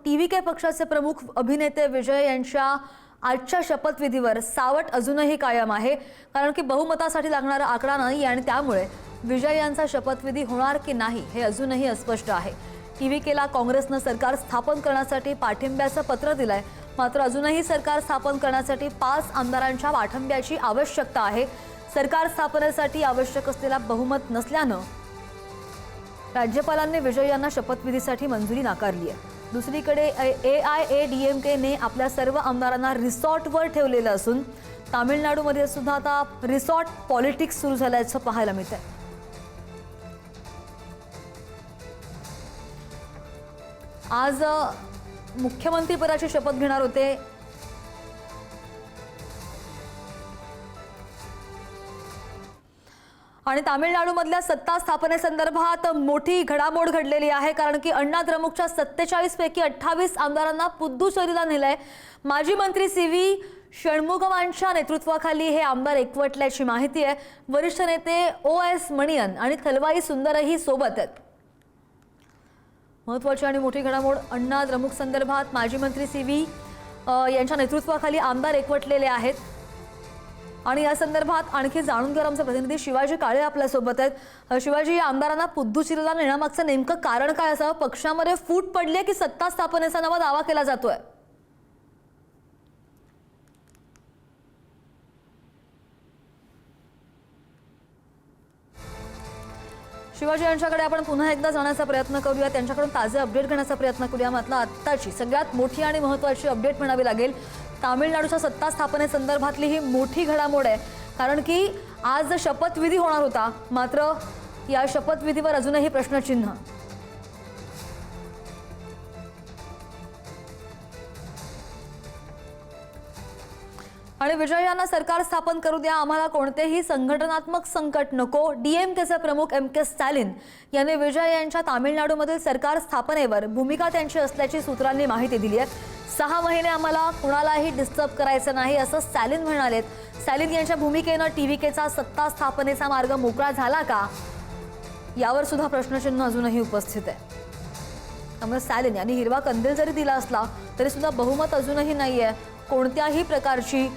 TVK पक्षाचे प्रमुख अभिनेते विजय यांच्या आजच्या शपथविधीवर सावट अजूनही कायम आहे, कारण की बहुमतासाठी लागणारा आकडा नाही आणि त्यामुळे विजय यांचा शपथविधी होणार की नाही हे अजूनही अस्पष्ट आहे। टीव्हीकेला काँग्रेसनं सरकार स्थापन करण्यासाठी पाठिंब्याचं पत्र दिलंय, मात्र अजूनही सरकार स्थापन करण्यासाठी 5 आमदारांच्या पाठिंब्याची आवश्यकता आहे। सरकार स्थापनेसाठी आवश्यक असलेला बहुमत नसल्यानं राज्यपालांनी विजय यांना शपथविधीसाठी मंजुरी नाकारली आहे। दुसरीकडे AIADMK ने आपल्या सर्व आमदारांना रिसॉर्टवर ठेवलेलं असून तामिळनाडूमध्ये सुद्धा आता रिसॉर्ट पॉलिटिक्स सुरू झाल्याचं पाहायला मिळतंय। आज मुख्यमंत्रीपदाची शपथ घेणार होते आणि तामिळनाडूमधल्या सत्ता स्थापनेसंदर्भात मोठी घडामोड घडलेली आहे, कारण की अण्णा द्रमुकच्या 47 पैकी 28 आमदारांना पुद्दुचेरीला नेलंय। माजी मंत्री CV षण्मुगमांच्या नेतृत्वाखाली हे आमदार एकवटल्याची माहिती आहे। वरिष्ठ नेते OS मणियन आणि थलवाई सुंदरही सोबत आहेत। महत्त्वाची आणि मोठी घडामोड अण्णा द्रमुक संदर्भात माजी मंत्री CV यांच्या नेतृत्वाखाली आमदार एकवटलेले आहेत आणि या संदर्भात आणखी जाणून घेणार आमचे प्रतिनिधी शिवाजी काळे आपल्या सोबत आहेत। शिवाजी, या आमदारांना पुद्दुचेरीला नेण्यामागचं नेमकं कारण काय असावं? पक्षामध्ये फूट पडली की सत्ता स्थापनेचा नवा दावा केला जातोय? शिवाजी यांच्याकडे आपण पुन्हा एकदा जाण्याचा प्रयत्न करूया, त्यांच्याकडून ताजे अपडेट घेण्याचा प्रयत्न करूया। मात्र आत्ताची सगळ्यात मोठी आणि महत्त्वाची अपडेट म्हणावी लागेल तामिळनाडूच्या सत्ता स्थापनेसंदर्भातली ही मोठी घडामोड आहे, कारण की आज शपथविधी होणार होता, मात्र या शपथविधीवर अजूनही प्रश्नचिन्ह। आणि विजय यांना सरकार स्थापन करू द्या, आम्हाला कोणतेही संघटनात्मक संकट नको। DMKचे प्रमुख MK स्टॅलिन यांनी विजय यांच्या तामिळनाडूमधील सरकार स्थापनेवर भूमिका त्यांची असल्याची सूत्रांनी माहिती दिली आहे। 6 महिने आम्हाला कुणालाही डिस्टर्ब करायचं नाही असं स्टॅलिन म्हणालेत। स्टॅलिन यांच्या भूमिकेनं टीव्हीकेचा सत्ता स्थापनेचा मार्ग मोकळा झाला का, यावर सुद्धा प्रश्नचिन्ह अजूनही उपस्थित आहे। त्यामुळे स्टॅलिन यांनी हिरवा कंदील जरी दिला असला तरी सुद्धा बहुमत अजूनही नाहीये, कोणत्याही प्रकारची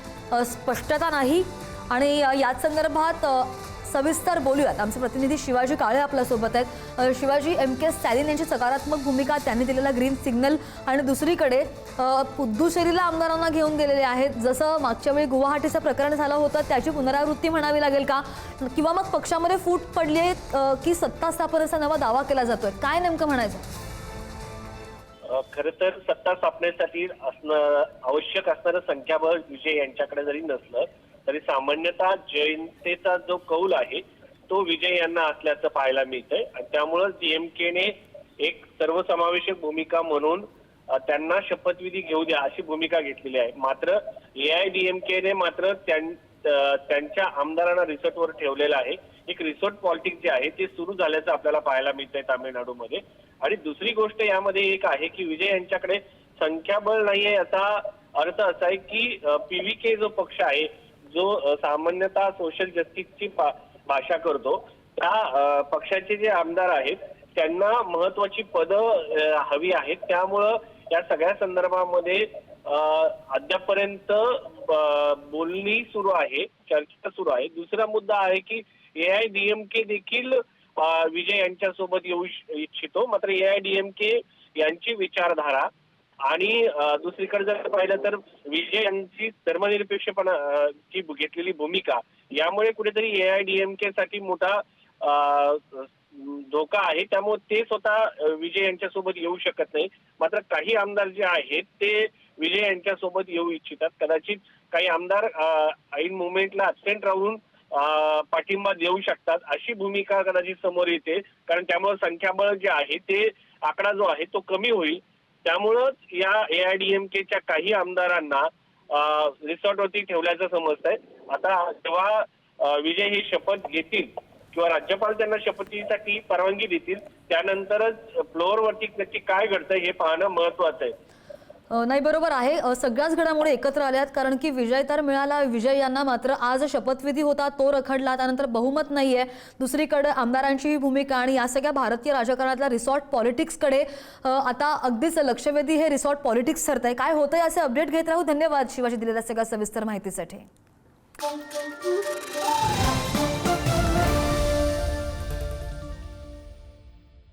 स्पष्टता नाही। आणि याच संदर्भात सविस्तर बोलूयात, आमचे प्रतिनिधी शिवाजी काळे आपल्या सोबत आहेत। शिवाजी, MK स्टॅलिन यांची सकारात्मक भूमिका, त्यांनी दिलेला ग्रीन सिग्नल आणि दुसरीकडे पुद्दुचेरीला आमदारांना घेऊन गेलेले आहेत, जसं मागच्या वेळी गुवाहाटीचं प्रकरण झालं होतं त्याची पुनरावृत्ती म्हणावी लागेल का, किंवा मग पक्षामध्ये फूट पडली आहे की सत्ता स्थापनेचा नवा दावा केला जातोय, काय नेमकं म्हणायचं? खरं तर सत्ता स्थापनेसाठी आवश्यक असणारं संख्याबळ विजय यांच्याकडे जरी नसलं तरी सामान्यतः जनतेचा जो कौल आहे तो विजय यांना असल्याचं पाहायला मिळतंय आणि त्यामुळे DMKने एक सर्वसमावेशक भूमिका म्हणून त्यांना शपथविधी घेऊ द्या अशी भूमिका घेतलेली आहे। मात्र AIADMKने मात्र त्यांच्या आमदारांना रिसॉर्टवर ठेवलेलं आहे। एक रिसॉर्ट पॉलिटिक्स जे आहे ते सुरू झाल्याचं आपल्याला पाहायला मिळतंय तामिळनाडूमध्ये। आणि दुसरी गोष्ट यामध्ये एक आहे की विजय यांच्याकडे संख्याबळ नाहीये, याचा अर्थ असा आहे की PVK जो पक्ष आहे, जो सामान्यतः सोशल जस्टिसची भाषा करतो, त्या पक्षाचे जे आमदार आहेत त्यांना महत्वाची पदं हवी आहेत। त्यामुळं या सगळ्या संदर्भामध्ये अद्यापर्यंत बोलणी सुरू आहे, चर्चा सुरू आहे। दुसरा मुद्दा आहे की AIADMK देखील विजय यांच्या सोबत येऊ इच्छितो, मात्र AIADMK यांची विचारधारा आणि दुसरीकडे जर पाहिलं तर विजय यांची धर्मनिरपेक्षपणाची घेतलेली भूमिका, यामुळे कुठेतरी AIADMK साठी मोठा धोका आहे। त्यामुळे ते स्वतः विजय यांच्यासोबत येऊ शकत नाही, मात्र काही आमदार जे आहेत ते विजय यांच्यासोबत येऊ इच्छितात। कदाचित काही आमदार ऐन मुवमेंटला ऍबसेंट राहून पाठिंबा देऊ शकतात अशी भूमिका कदाचित समोर येते, कारण त्यामुळे संख्याबळ जे आहे ते आकडा जो आहे तो कमी होईल। त्यामुळं या AIADMKच्या काही आमदारांना रिसॉर्टवरती ठेवल्याचं समजतंय। आता जेव्हा विजय ही शपथ घेतील किंवा राज्यपाल त्यांना शपथीसाठी परवानगी देतील त्यानंतरच फ्लोअरवरती नक्की काय घडतंय हे पाहणं महत्वाचं आहे। नाही, बरोबर आहे. सगळ्याच घडामोडी एकत्र आल्यात, कारण की विजय तर मिळाला विजय यांना, मात्र आज शपथविधी होता तो रखडला, त्यानंतर बहुमत नाहीये. दुसरीकडे आमदारांची ही भूमिका आणि या सगळ्या भारतीय राजकारणातल्या रिसॉर्ट पॉलिटिक्सकडे आता अगदीच लक्षवेधी हे रिसॉर्ट पॉलिटिक्स ठरतंय. काय होतंय असे अपडेट घेत राहू. धन्यवाद शिवाजी दिलेल्या सगळ्या सविस्तर माहितीसाठी.